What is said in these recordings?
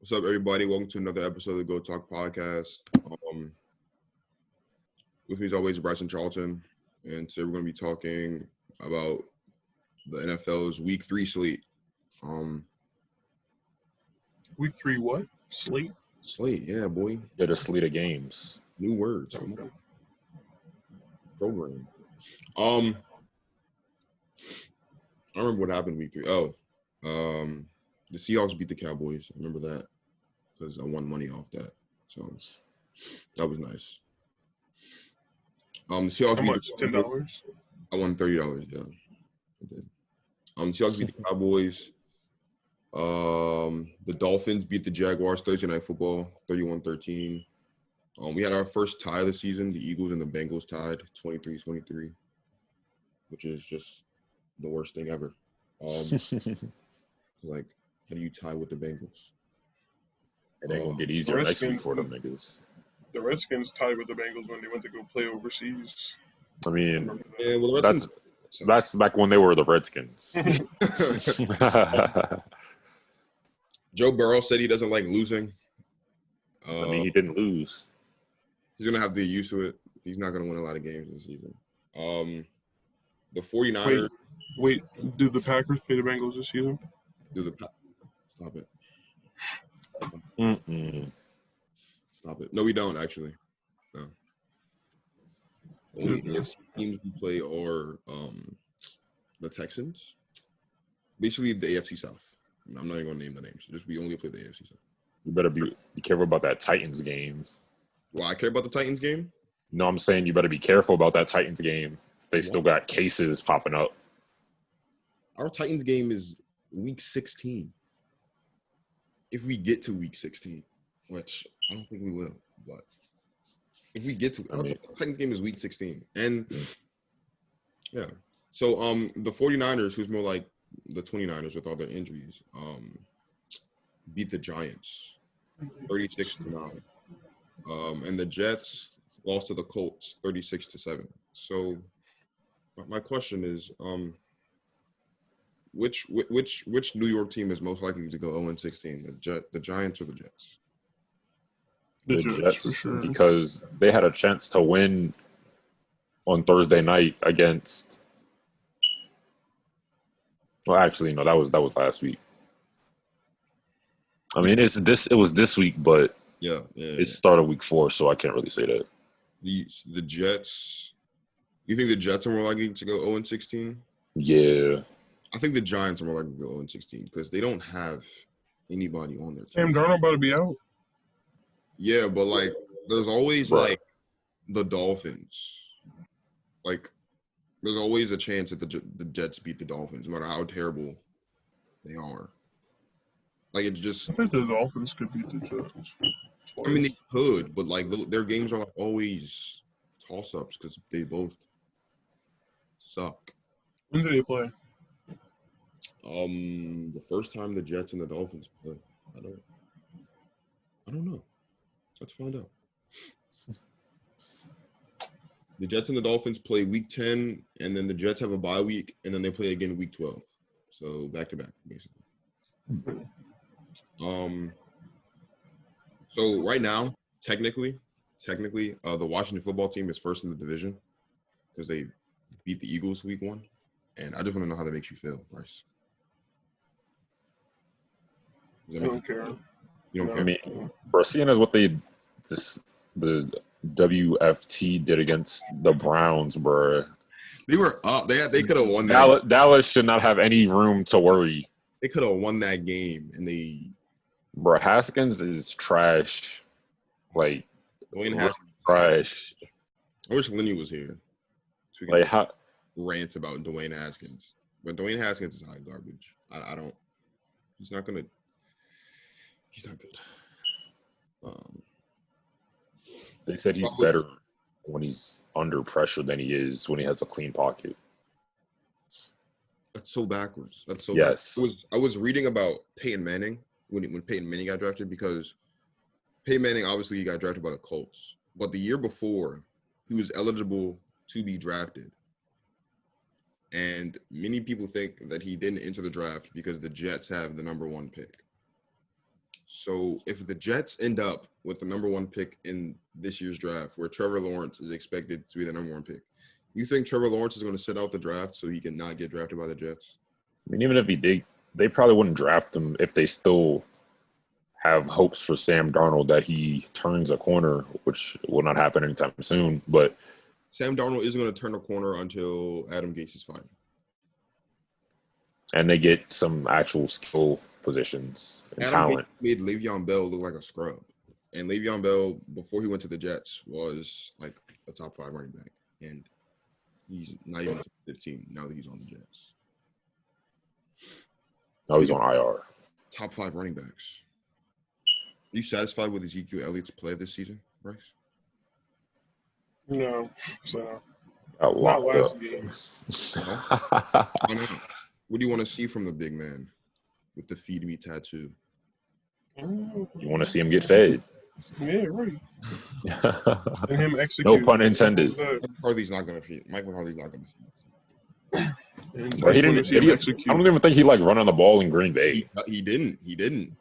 What's up, everybody? Welcome to another episode of the Go Talk podcast. With me, as always, Bryce and Charlton. And today we're going to be talking about the NFL's Week 3 slate. Week 3 what? Slate? Slate, yeah, boy. Yeah, the slate of games. New words. Okay. Program. I remember what happened Week 3. The Seahawks beat the Cowboys. I remember that because I won money off that. So that was nice. The Seahawks How beat much? the $10? I won $30. Yeah, I did. Seahawks beat the Cowboys. The Dolphins beat the Jaguars Thursday Night Football, 31-13. We had our first tie of the season. The Eagles and the Bengals tied 23-23, which is just the worst thing ever. Like, how do you tie with the Bengals? It ain't gonna get easier next week for them niggas. The Redskins tied with the Bengals when they went to go play overseas. I mean, Yeah, well, the Redskins, that's back when they were the Redskins. Joe Burrow said he doesn't like losing. I mean, he didn't lose. He's going to have to get used to it. He's not going to win a lot of games this season. The 49ers. Wait, do the Packers play the Bengals this season? Stop it. Mm-mm. Stop it. No, we don't, actually. No. Only Goodness. teams we play are the Texans. Basically, the AFC South. I'm not even going to name the names. We only play the AFC South. You better be careful about that Titans game. Well, I care about the Titans game. No, I'm saying you better be careful about that Titans game. They still got cases popping up. Our Titans game is Week 16. If we get to Week 16, which I don't think we will, but if we get to our Titans game is Week 16. And yeah. So the 49ers, who's more like the 29ers with all their injuries, beat the Giants 36-9. And the Jets lost to the Colts 36-7. So my question is, which New York team is most likely to go 0-16? The Giants or the Jets? The Jets, for sure. because they had a chance to win on Thursday night against. Well, actually, no, that was last week. I mean, it was this week, but it started week 4, so I can't really say that. The Jets. You think the Jets are more likely to go 0-16? Yeah. I think the Giants are more likely to go 0-16 because they don't have anybody on their team. Sam Darnold about to be out. Yeah, but like, there's always like the Dolphins. Like, there's always a chance that the Jets beat the Dolphins, no matter how terrible they are. Like, it's just. I think the Dolphins could beat the Jets. I mean, they could, but like their games are like always toss-ups because they both suck. When do they play? The first time the Jets and the Dolphins play, I don't know. Let's find out. The Jets and the Dolphins play Week 10, and then the Jets have a bye week, and then they play again Week 12. So back to back, basically. So right now, technically, the Washington football team is first in the division because they beat the Eagles Week 1, and I just want to know how that makes you feel, Bryce. I don't care. You don't care? I mean, bro, seeing as what the WFT did against the Browns, bro. They were up. They could have won that. Dallas should not have any room to worry. They could have won that game, and they. Bro, Haskins is trash. Like, Dwayne Haskins trash. I wish Lenny was here. So we can Like how rant about Dwayne Haskins, but Dwayne Haskins is hot garbage. I don't. He's not gonna. He's not good. they said he's better when he's under pressure than he is when he has a clean pocket. That's so backwards. That's so. Yes. Backwards. I was reading about Peyton Manning when Peyton Manning got drafted because Peyton Manning obviously got drafted by the Colts, but the year before he was eligible to be drafted. And many people think that he didn't enter the draft because the Jets have the number 1 pick. So if the Jets end up with the number 1 pick in this year's draft, where Trevor Lawrence is expected to be the number 1 pick, you think Trevor Lawrence is going to sit out the draft so he can not get drafted by the Jets? I mean, even if he did, they probably wouldn't draft him if they still have hopes for Sam Darnold that he turns a corner, which will not happen anytime soon. But Sam Darnold isn't going to turn a corner until Adam Gase is fired. And they get some actual skill positions and Adam talent. Gase made Le'Veon Bell look like a scrub. And Le'Veon Bell, before he went to the Jets, was like a top 5 running back. And he's not even 15 now that he's on the Jets. No, he's on IR. Top 5 running backs. Are you satisfied with Ezekiel Elliott's play this season, Bryce? No, so Not not locked last up. game. Why not? What do you want to see from the big man with the feed me tattoo? You want to see him get fed. Yeah, right. And him execute. No pun intended. Mike McCarthy's not going to feed. Mike McCarthy's not going to feed. But he didn't. I don't even think he like running the ball in Green Bay. He didn't. He did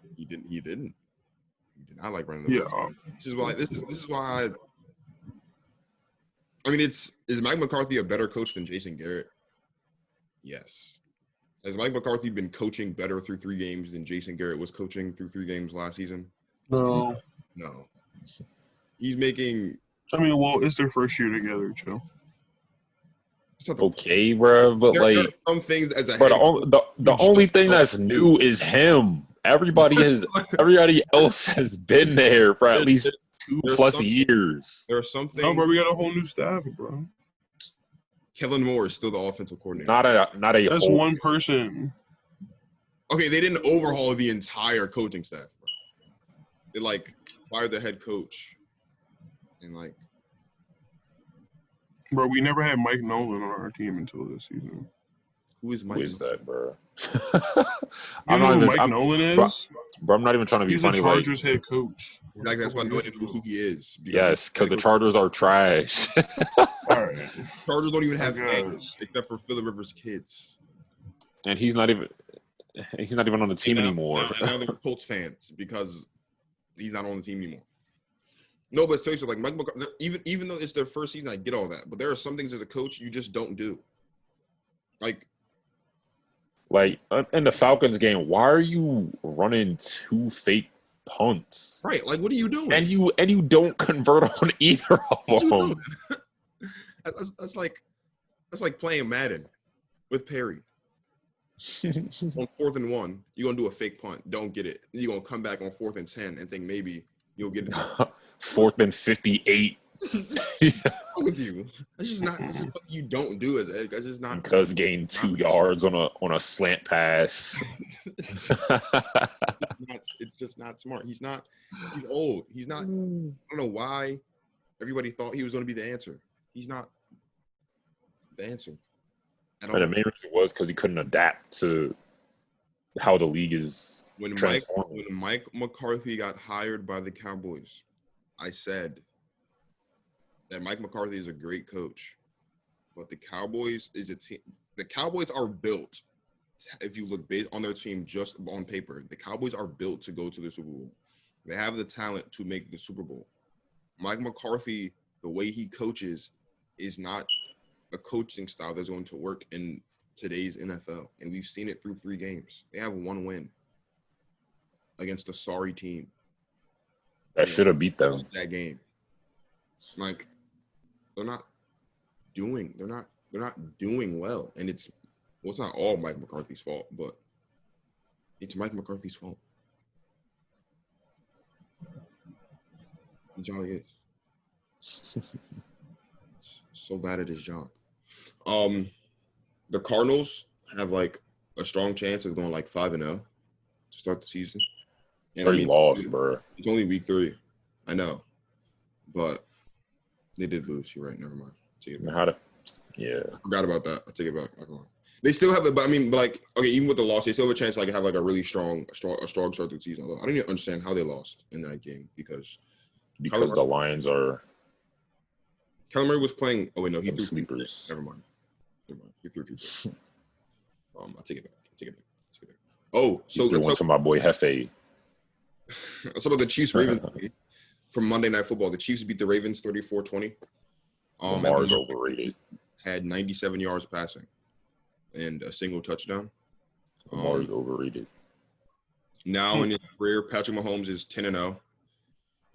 not like running the ball. This is why. This is why. I mean, is Mike McCarthy a better coach than Jason Garrett? Yes. Has Mike McCarthy been coaching better through 3 games than Jason Garrett was coaching through 3 games last season? No. He's making. I mean, well, it's their first year together, Joe. Okay, bro, but there like are some things as a but the only thing that's new is him. Everybody else has been there for at least 2+ years. There are some things. No, bro, we got a whole new staff, bro. Kellen Moore is still the offensive coordinator. Not a. That's one person. Okay, they didn't overhaul the entire coaching staff, bro. They like fired the head coach, and like. Bro, we never had Mike Nolan on our team until this season. Who is Mike? Who is that, bro? You know who Mike Nolan is? Bro, I'm not even trying to be He's funny. He's the Chargers head coach. Like that's why nobody knows who he is. Yes, because the Chargers are trash. All right. Chargers don't even have fans except for Phillip Rivers' kids. And he's not even on the team anymore. And now they're Colts fans because he's not on the team anymore. No, but seriously, like Mike McCarthy, even though it's their first season, I get all that. But there are some things as a coach you just don't do. Like in the Falcons game, why are you running 2 fake punts? Right, like what are you doing? And you don't convert on either of them. That's like playing Madden with Perry. On 4th and 1, you're gonna do a fake punt, don't get it. You're gonna come back on 4th and 10 and think maybe you'll get it. 4th and 58. With you, that's just not. That's just what you don't do as Ed. That's just not. Because gain 2 yards on a slant pass. It's just not smart. He's not. He's old. He's not. I don't know why everybody thought he was going to be the answer. He's not the answer. And the main reason was because he couldn't adapt to how the league is transforming. When Mike McCarthy got hired by the Cowboys, I said that Mike McCarthy is a great coach, but the Cowboys is a team. The Cowboys are built. If you look based on their team just on paper, the Cowboys are built to go to the Super Bowl. They have the talent to make the Super Bowl. Mike McCarthy, the way he coaches, is not a coaching style that's going to work in today's NFL, and we've seen it through 3 games. They have 1 win against a sorry team that should have beat them that game. Like they're not doing well, and it's not all Mike McCarthy's fault, but it's Mike McCarthy's fault. That's all he is. So bad at his job. The Cardinals have like a strong chance of going like 5-0 to start the season. And lost, bro. It's only week 3. I know, but they did lose. You're right. Never mind. Take it back. Yeah. I forgot about that. I take it back. They still have even with the loss, they still have a chance to have like a really strong start to the season. Although I don't even understand how they lost in that game because the Lions are. Kyler Murray was playing. Oh wait, no, he threw sleepers. Never mind. He threw 3. I take it back. Oh, so one to my boy Hefe. Let's talk about the Chiefs Ravens from Monday Night Football. The Chiefs beat the Ravens 34-20. Lamar's overrated. Had 97 yards passing and a single touchdown. Lamar's overrated. Now in his career, Patrick Mahomes is 10-0.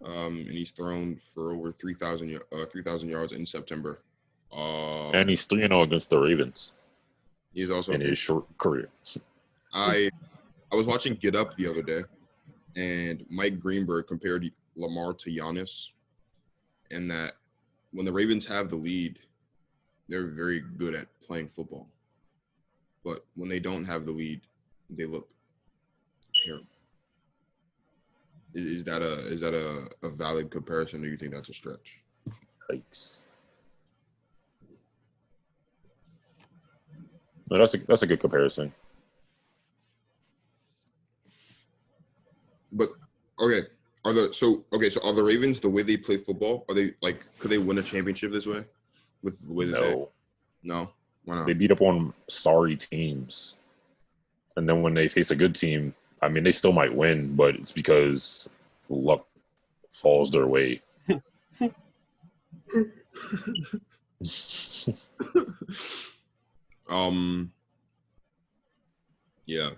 And he's thrown for over 3,000 yards in September. And he's 3-0 against the Ravens. He's also in his short career. I was watching Get Up the other day, and Mike Greenberg compared Lamar to Giannis, and that when the Ravens have the lead, they're very good at playing football. But when they don't have the lead, they look terrible. Is that a valid comparison, or do you think that's a stretch? Yikes. No, that's a good comparison. But okay, are the Ravens, the way they play football, are they like, could they win a championship this way? With the way that No. Why not? They beat up on sorry teams. And then when they face a good team, I mean, they still might win, but it's because luck falls their way. Yeah.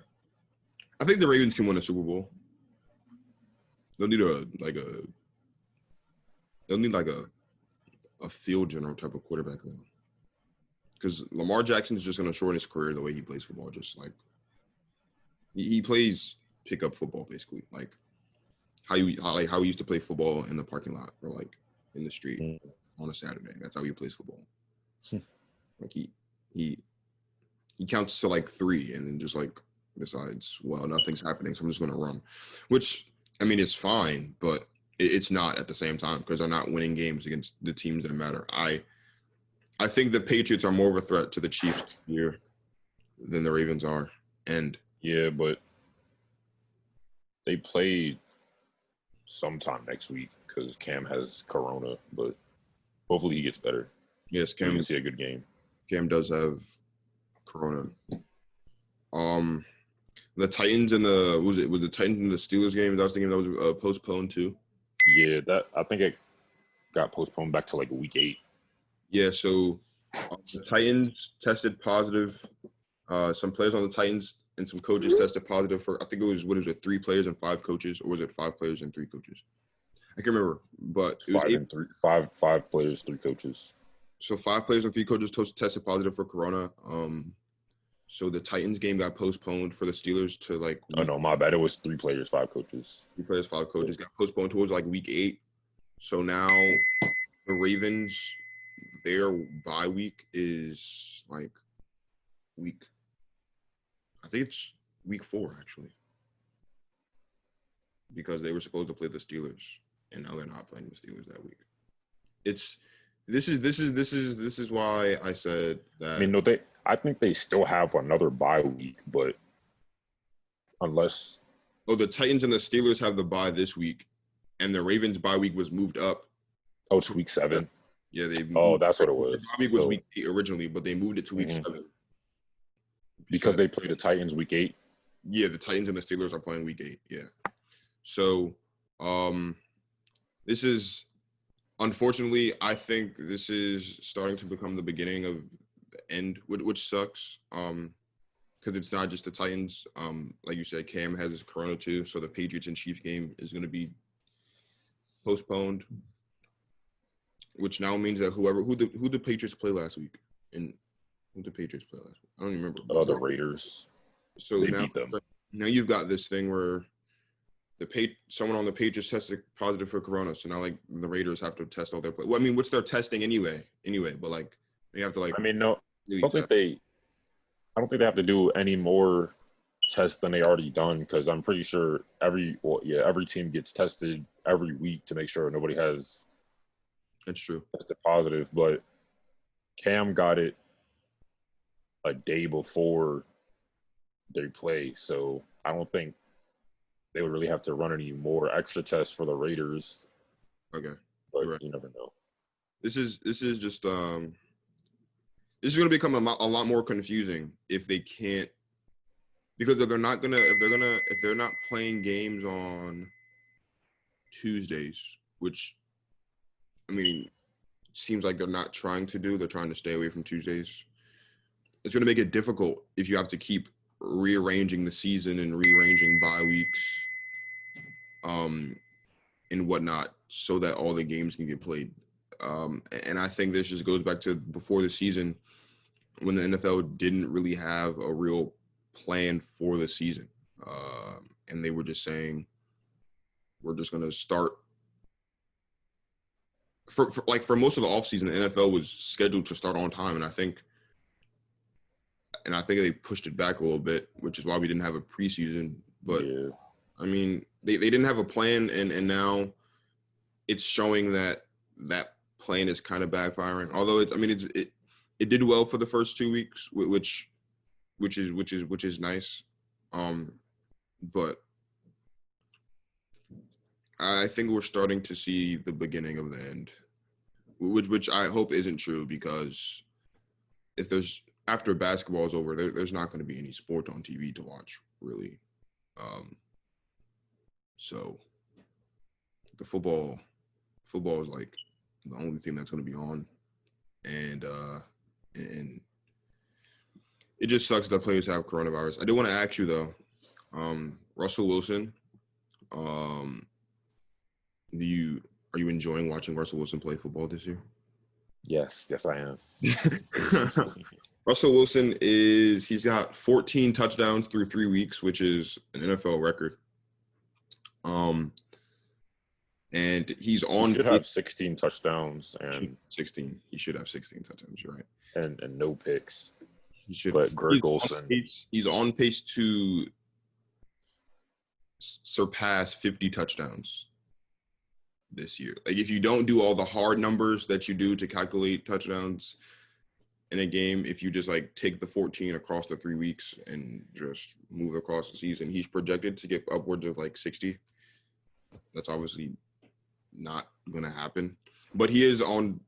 I think the Ravens can win a Super Bowl. They'll need a field general type of quarterback though. Because Lamar Jackson's just going to shorten his career the way he plays football. Just like he plays pickup football, basically, like how he used to play football in the parking lot or like in the street on a Saturday. That's how he plays football. Like he counts to like 3 and then just like decides, well, nothing's happening, so I'm just going to run. Which I mean, it's fine, but it's not at the same time because they're not winning games against the teams that matter. I think the Patriots are more of a threat to the Chiefs here than the Ravens are. And yeah, but they play sometime next week because Cam has corona, but hopefully he gets better. Yes, Cam can see a good game. Cam does have corona. The Titans and was the Titans and the Steelers game? That was the game that was postponed too. Yeah, I think it got postponed back to like week 8. Yeah, so the Titans tested positive. Some players on the Titans and some coaches tested positive for, I think it was, 3 players and 5 coaches, or was it 5 players and 3 coaches? I can't remember, but it was 5 players, 3 coaches. So 5 players and 3 coaches tested positive for corona. So the Titans game got postponed for the Steelers to like. Oh no, my bad. It was 3 players, 5 coaches. 3 players, 5 coaches got postponed towards like week 8. So now the Ravens, their bye week is like I think it's week 4 actually, because they were supposed to play the Steelers and now they're not playing the Steelers that week. This is why I said that. I mean, no, I think they still have another bye week, but unless the Titans and the Steelers have the bye this week, and the Ravens bye week was moved up. Oh, it's week 7. Yeah, that's what it was. The bye week was week 8 originally, but they moved it to week 7 because they play the Titans week 8. Yeah, the Titans and the Steelers are playing week 8. Yeah, so this is. Unfortunately, I think this is starting to become the beginning of the end, which sucks. Because it's not just the Titans. Like you said, Cam has his corona too, so the Patriots and Chiefs game is going to be postponed, which now means that who the Patriots play last week, and who the Patriots play last week? I don't even remember. The Raiders. So they beat them. Now you've got this thing where someone on the Patriots tested positive for corona, so now like the Raiders have to test all their players. Well, I mean, what's their testing anyway? But like they have to like. I mean, no, I don't think they have to do any more tests than they already done, because I'm pretty sure every team gets tested every week to make sure nobody has. That's true. Tested positive, but Cam got it a day before they play, so I don't think they would really have to run any more extra tests for the Raiders. Okay. But right. You never know. This is just this is going to become a lot more confusing if they can't, because if they're not playing games on Tuesdays, which, I mean, seems like they're not trying to do. They're trying to stay away from Tuesdays. It's going to make it difficult if you have to keep rearranging the season and rearranging bye weeks and whatnot so that all the games can get played. And I think this just goes back to before the season when the NFL didn't really have a real plan for the season. And they were just saying, we're just going to start. For most of the offseason, the NFL was scheduled to start on time. And I think they pushed it back a little bit, which is why we didn't have a preseason. But, yeah. I mean, they didn't have a plan, and now it's showing that plan is kind of backfiring. Although it did well for the first 2 weeks, which is nice. But I think we're starting to see the beginning of the end, which I hope isn't true, because if there's after basketball is over, there's not going to be any sports on TV to watch, really. So the football is like the only thing that's going to be on, and it just sucks that players have coronavirus. I do want to ask you though, Russell Wilson, are you enjoying watching Russell Wilson play football this year? Yes, I am. Russell Wilson he's got 14 touchdowns through 3 weeks, which is an NFL record. And he's on. He should have 16 touchdowns and 16. He should have 16 touchdowns. You're right. And no picks. He should. But Greg Olsen. He's on pace to surpass 50 touchdowns this year. Like, if you don't do all the hard numbers that you do to calculate touchdowns in a game, if you just like take the 14 across the 3 weeks and just move across the season, he's projected to get upwards of like 60. That's obviously not going to happen, but he is on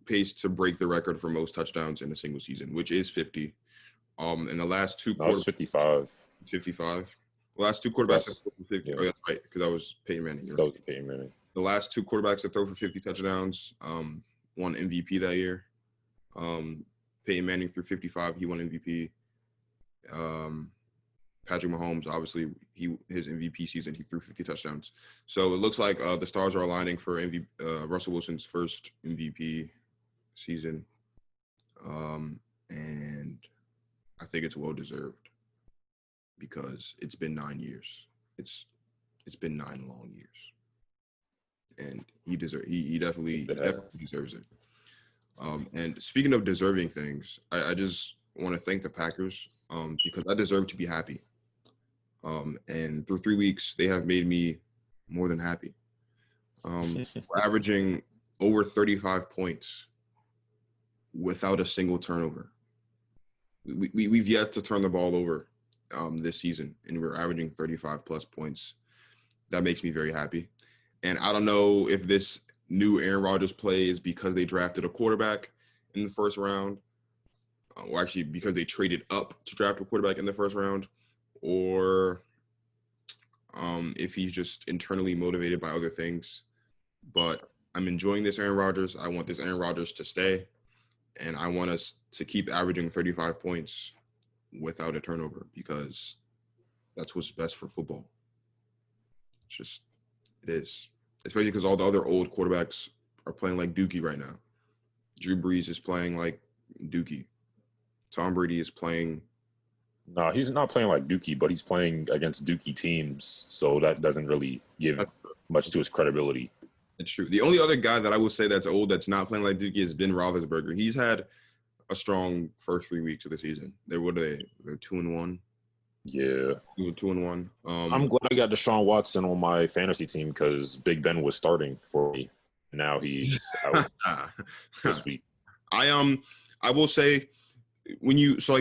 pace to break the record for most touchdowns in a single season, which is 50. In the last two quarters, 55. 55. The last two quarterbacks that throw for 50. Yeah. Oh, that's right, because that was Peyton Manning. That was Peyton Manning. The last two quarterbacks that throw for 50 touchdowns won MVP that year. Peyton Manning threw 55. He won MVP. Patrick Mahomes, obviously, his MVP season, he threw 50 touchdowns. So it looks like the stars are aligning for Russell Wilson's first MVP season. And I think it's well-deserved because it's been 9 years. It's been 9 long years. And he definitely deserves it. And speaking of deserving things, I just want to thank the Packers because I deserve to be happy. And through 3 weeks, they have made me more than happy. We're averaging over 35 points without a single turnover. We've yet to turn the ball over this season, and we're averaging 35-plus points. That makes me very happy. And I don't know if this new Aaron Rodgers play is because they drafted a quarterback in the first round, or actually because they traded up to draft a quarterback in the first round, or if he's just internally motivated by other things. But I'm enjoying this Aaron Rodgers. I want this Aaron Rodgers to stay, and I want us to keep averaging 35 points without a turnover because that's what's best for football. It is. Especially because all the other old quarterbacks are playing like Dookie right now. Drew Brees is playing like Dookie. Tom Brady is playing. No, he's not playing like Dookie, but he's playing against Dookie teams, so that doesn't really give much to his credibility. It's true. The only other guy that I would say that's old that's not playing like Dookie is Ben Roethlisberger. He's had a strong first 3 weeks of the season. They're 2-1. Yeah. 2-1. I'm glad I got Deshaun Watson on my fantasy team because Big Ben was starting for me. Now he's out this week. I will say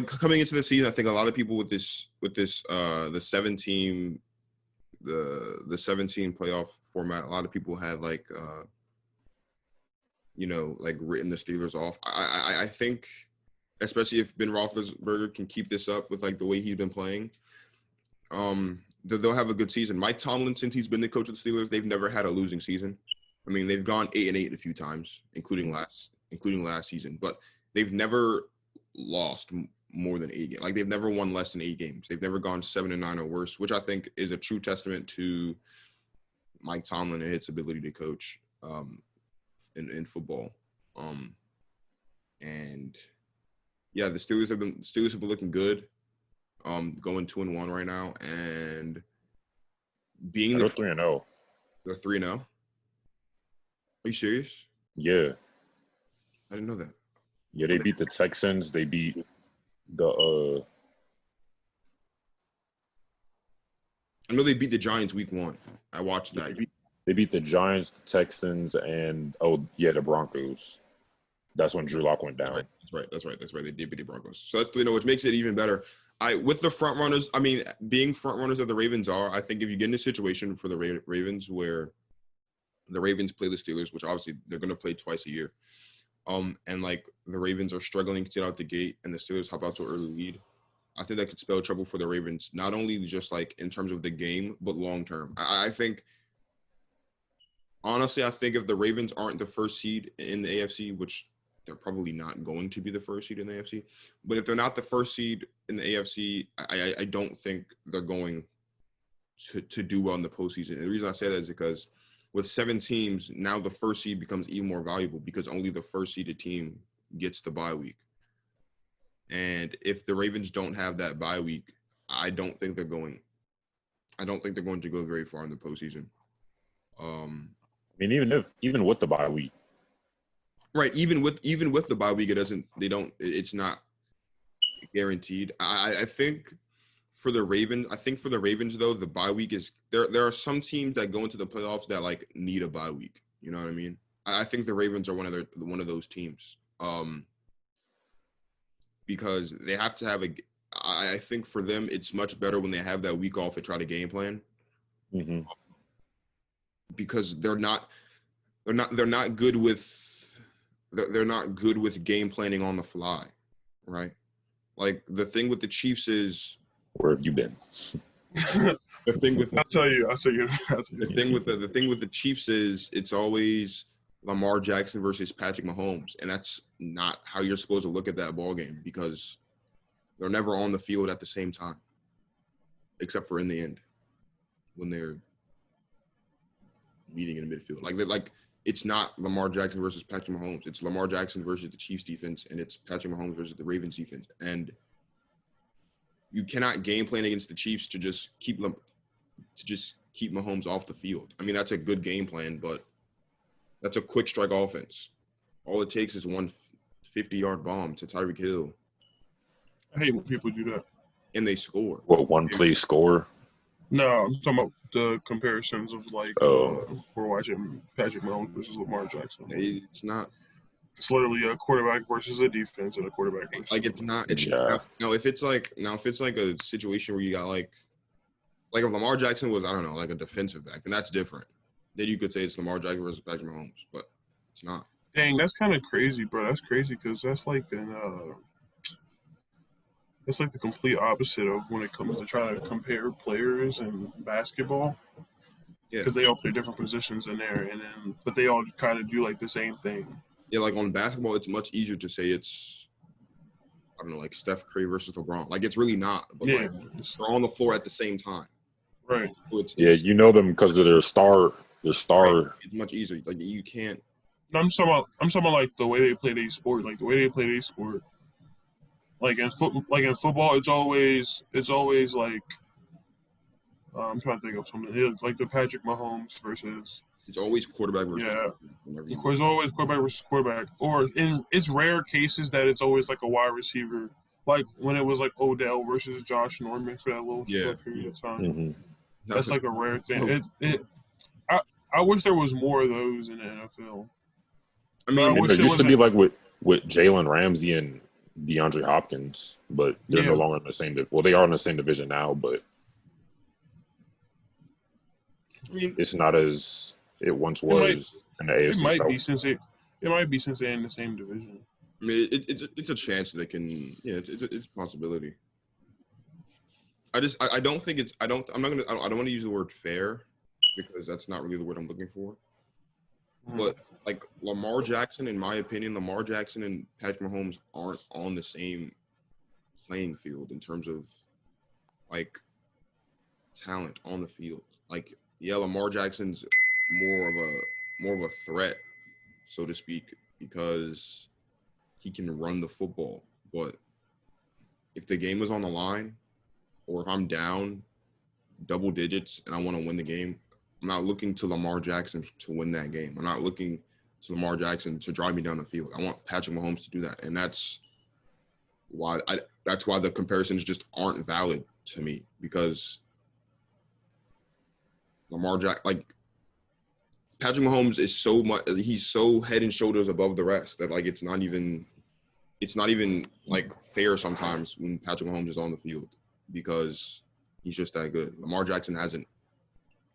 coming into the season, I think a lot of people with the 7-team playoff format, a lot of people had written the Steelers off. I think, especially if Ben Roethlisberger can keep this up with the way he's been playing, they'll have a good season. Mike Tomlin, since he's been the coach of the Steelers, they've never had a losing season. I mean, they've gone 8-8 a few times, including last season, but they've never lost more than 8 games. Like, they've never won less than 8 games. They've never gone 7-9 or worse, which I think is a true testament to Mike Tomlin and his ability to coach in football. And yeah, the Steelers have been looking good. Going 2-1 right now, and being they're 3-0. They're 3-0. Are you serious? Yeah. I didn't know that. Yeah, they beat the Texans. They beat the I know they beat the Giants week 1. I watched that. They beat the Giants, the Texans, and the Broncos. That's when Drew Lock went down. That's right. They did beat the Broncos. So that's which makes it even better. With the front runners, I mean, being front runners that the Ravens are, I think if you get in a situation for the Ravens where the Ravens play the Steelers, which obviously they're going to play twice a year, and like the Ravens are struggling to get out the gate and the Steelers hop out to an early lead, I think that could spell trouble for the Ravens, not only just like in terms of the game, but long term. I think, honestly, if the Ravens aren't the first seed in the AFC, which they're probably not going to be the first seed in the AFC, but if they're not the first seed in the AFC, I don't think they're going to do well in the postseason. And the reason I say that is because with 7 teams, now the first seed becomes even more valuable because only the first seeded team gets the bye week. And if the Ravens don't have that bye week, I don't think they're going to go very far in the postseason. I mean, even with the bye week. Right, even with the bye week, it's not guaranteed. I think for the Ravens though, the bye week is there are some teams that go into the playoffs that like need a bye week. You know what I mean? I think the Ravens are one of those teams. Because they have to have I think for them it's much better when they have that week off to try to game plan. Mm-hmm. Because they're not good with game planning on the fly, right? Like the thing with the Chiefs is, where have you been? The thing with I'll tell you. The thing with the Chiefs is it's always Lamar Jackson versus Patrick Mahomes, and that's not how you're supposed to look at that ball game because they're never on the field at the same time, except for in the end when they're meeting in the midfield. Like it's not Lamar Jackson versus Patrick Mahomes. It's Lamar Jackson versus the Chiefs defense, and it's Patrick Mahomes versus the Ravens defense. And you cannot game plan against the Chiefs to just keep Mahomes off the field. I mean, that's a good game plan, but that's a quick strike offense. All it takes is one 50-yard bomb to Tyreek Hill. I hate when people do that. And they score. What, one play score? No, I'm talking about the comparisons of we're watching Patrick Mahomes versus Lamar Jackson. It's not. It's literally a quarterback versus a defense and a quarterback versus it's not. It's if it's like a situation where you got like if Lamar Jackson was, I don't know, like a defensive back, then that's different. Then you could say it's Lamar Jackson versus Patrick Mahomes, but it's not. Dang, that's kind of crazy, bro. That's crazy because that's like that's like the complete opposite of when it comes to trying to compare players in basketball. Yeah. Because they all play different positions in there, but they all kind of do like the same thing. Yeah, like on basketball, it's much easier to say it's, I don't know, like Steph Curry versus LeBron. Like it's really not, but they're on the floor at the same time. Right. So you know them because of their star. Right. It's much easier. Like you can't. I'm talking about like the way they play their sport. Like the way they play their sport. Like in football, it's always like I'm trying to think of something. It's like the Patrick Mahomes versus. It's always quarterback versus. Yeah. Of course, always quarterback versus quarterback. Or it's rare cases that it's always like a wide receiver. Like when it was like Odell versus Josh Norman for that little short period of time. Mm-hmm. That's like a rare thing. I wish there was more of those in the NFL. I mean, it used to be like with Jalen Ramsey and DeAndre Hopkins, but they're no longer in the same. Well, they are in the same division now, but I mean, it's not as it once was in the AFC. It might be since they're in the same division. I mean, it's a chance they can. Yeah, it's a possibility. I don't think it's I don't want to use the word fair because that's not really the word I'm looking for. But like Lamar Jackson, in my opinion, Lamar Jackson and Patrick Mahomes aren't on the same playing field in terms of like talent on the field. Like, yeah, Lamar Jackson's more of a threat, so to speak, because he can run the football. But if the game is on the line, or if I'm down double digits and I want to win the game, I'm not looking to Lamar Jackson to win that game. I'm not looking to Lamar Jackson to drive me down the field. I want Patrick Mahomes to do that, and that's why the comparisons just aren't valid to me, because Patrick Mahomes is he's so head and shoulders above the rest that like it's not even like fair sometimes when Patrick Mahomes is on the field, because he's just that good. Lamar Jackson hasn't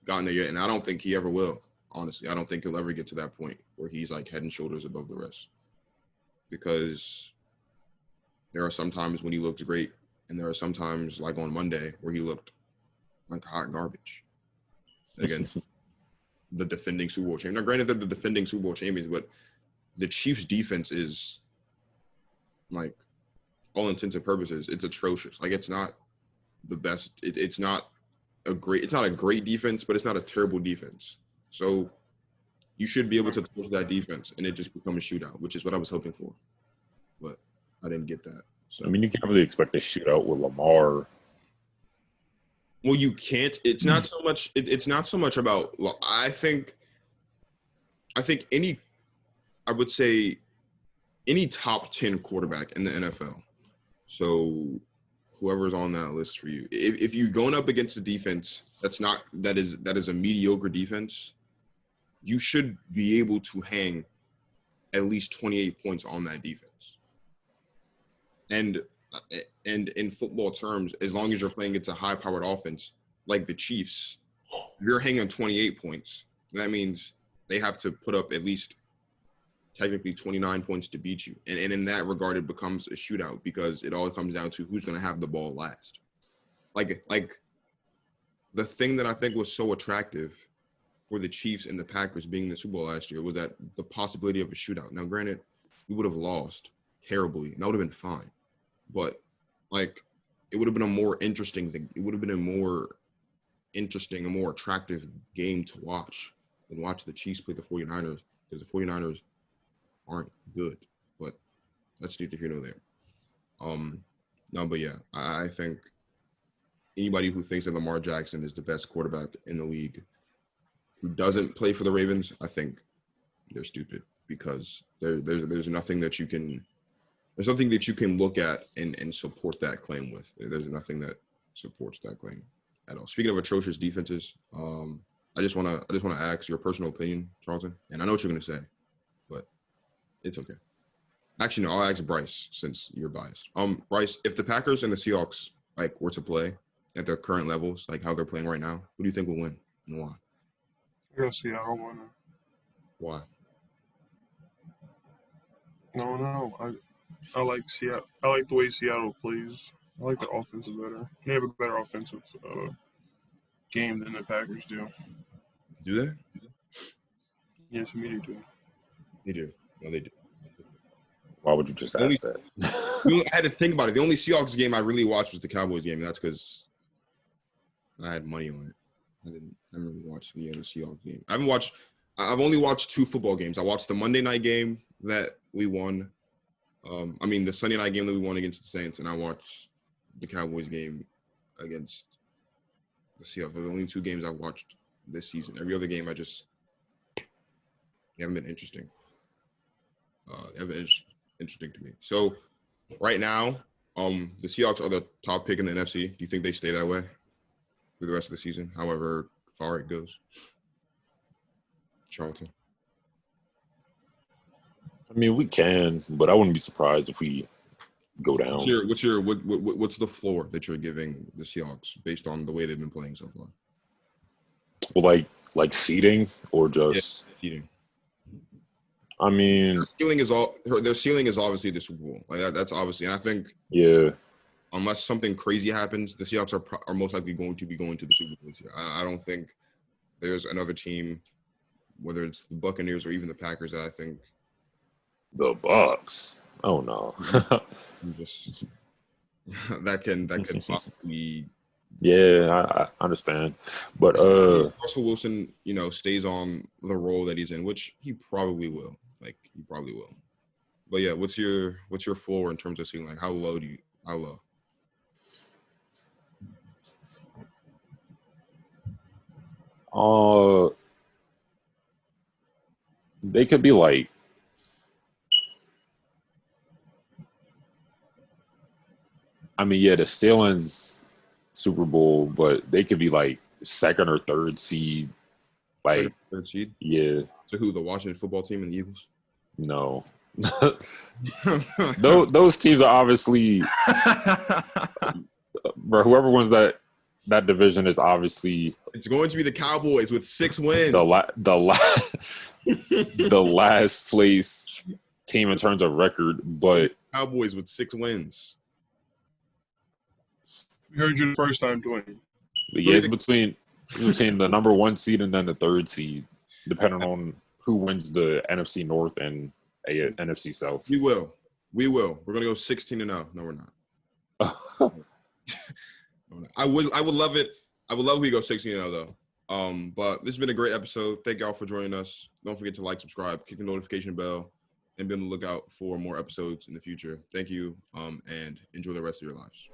gotten there yet, and I don't think he ever will. Honestly, I don't think he'll ever get to that point where he's like head and shoulders above the rest, because there are some times when he looks great, and there are some times like on Monday where he looked like hot garbage against the defending Super Bowl champion. Now, granted, they're the defending Super Bowl champions, but the Chiefs' defense is like, all intents and purposes, it's atrocious. Like, it's not the best. It's not a great defense, but it's not a terrible defense. So you should be able to torch that defense and it just become a shootout, which is what I was hoping for. But I didn't get that. So I mean, you can't really expect a shootout with Lamar. Well, you can't. It's not so much. It's not so much about. I would say any top 10 quarterback in the NFL. So whoever's on that list for you, if you're going up against a defense that is a mediocre defense, you should be able to hang at least 28 points on that defense. And in football terms, as long as you're playing against a high-powered offense like the Chiefs, if you're hanging 28 points, that means they have to put up at least technically 29 points to beat you. And in that regard, it becomes a shootout because it all comes down to who's going to have the ball last. Like the thing that I think was so attractive for the Chiefs and the Packers being in the Super Bowl last year was that the possibility of a shootout. Now, granted, we would have lost terribly, and that would have been fine. But, like, it would have been a more interesting thing. It would have been a more interesting, a more attractive game to watch than watch the Chiefs play the 49ers, because the 49ers aren't good. But that's neither here nor there. No, but yeah, I think anybody who thinks that Lamar Jackson is the best quarterback in the league who doesn't play for the Ravens, I think they're stupid, because there's nothing that you can – there's nothing that you can look at and support that claim with. There's nothing that supports that claim at all. Speaking of atrocious defenses, I just want to ask your personal opinion, Charlton, and I know what you're going to say, but it's okay. Actually, no, I'll ask Bryce since you're biased. Bryce, if the Packers and the Seahawks were to play at their current levels, like how they're playing right now, who do you think will win and why? I gotta see. I don't want to. Why? No. I like Seattle. I like the way Seattle plays. I like their offensive better. They have a better offensive game than the Packers do. Do they? Yes, me they do. They do. No, they do. Why would you just ask that? I had to think about it. The only Seahawks game I really watched was the Cowboys game. And that's because I had money on it. I haven't really watched the other Seahawks game. I've only watched 2 football games. I watched the Monday night game that we won. The Sunday night game that we won against the Saints, and I watched the Cowboys game against the Seahawks. Those are the only 2 games I watched this season. Every other game, they haven't been interesting. They haven't been interesting to me. So right now, the Seahawks are the top pick in the NFC. Do you think they stay that way for the rest of the season, however far it goes? Charlton. I mean, we can, but I wouldn't be surprised if we go down. What's the floor that you're giving the Seahawks based on the way they've been playing so far? Well, like seeding or just seeding. I mean, their ceiling is obviously the Super Bowl. Like that's obviously, and I think unless something crazy happens, the Seahawks are most likely going to be going to the Super Bowl this year. I don't think there's another team, whether it's the Buccaneers or even the Packers, that I think The Bucks. Oh no. just that can possibly. Yeah, I understand, but Russell Wilson, stays on the role that he's in, which he probably will. He probably will. But yeah, what's your floor in terms of seeing how low? they could be like. I mean, yeah, the ceiling's Super Bowl, but they could be like second or third seed. Second, third seed. Yeah. So who? The Washington football team and the Eagles? No. those teams are obviously, bro. Whoever wins that division is obviously. It's going to be the Cowboys with 6 wins. The last place team in terms of record, but Cowboys with 6 wins. We heard you the first time, Dwayne. But yeah, it's between the number 1 seed and then the 3rd seed, depending on who wins the NFC North and NFC South. We will. We're gonna go 16-0. No, we're not. I would love it. I would love if we go 16-0 though. But this has been a great episode. Thank y'all for joining us. Don't forget to like, subscribe, click the notification bell, and be on the lookout for more episodes in the future. Thank you. And enjoy the rest of your lives.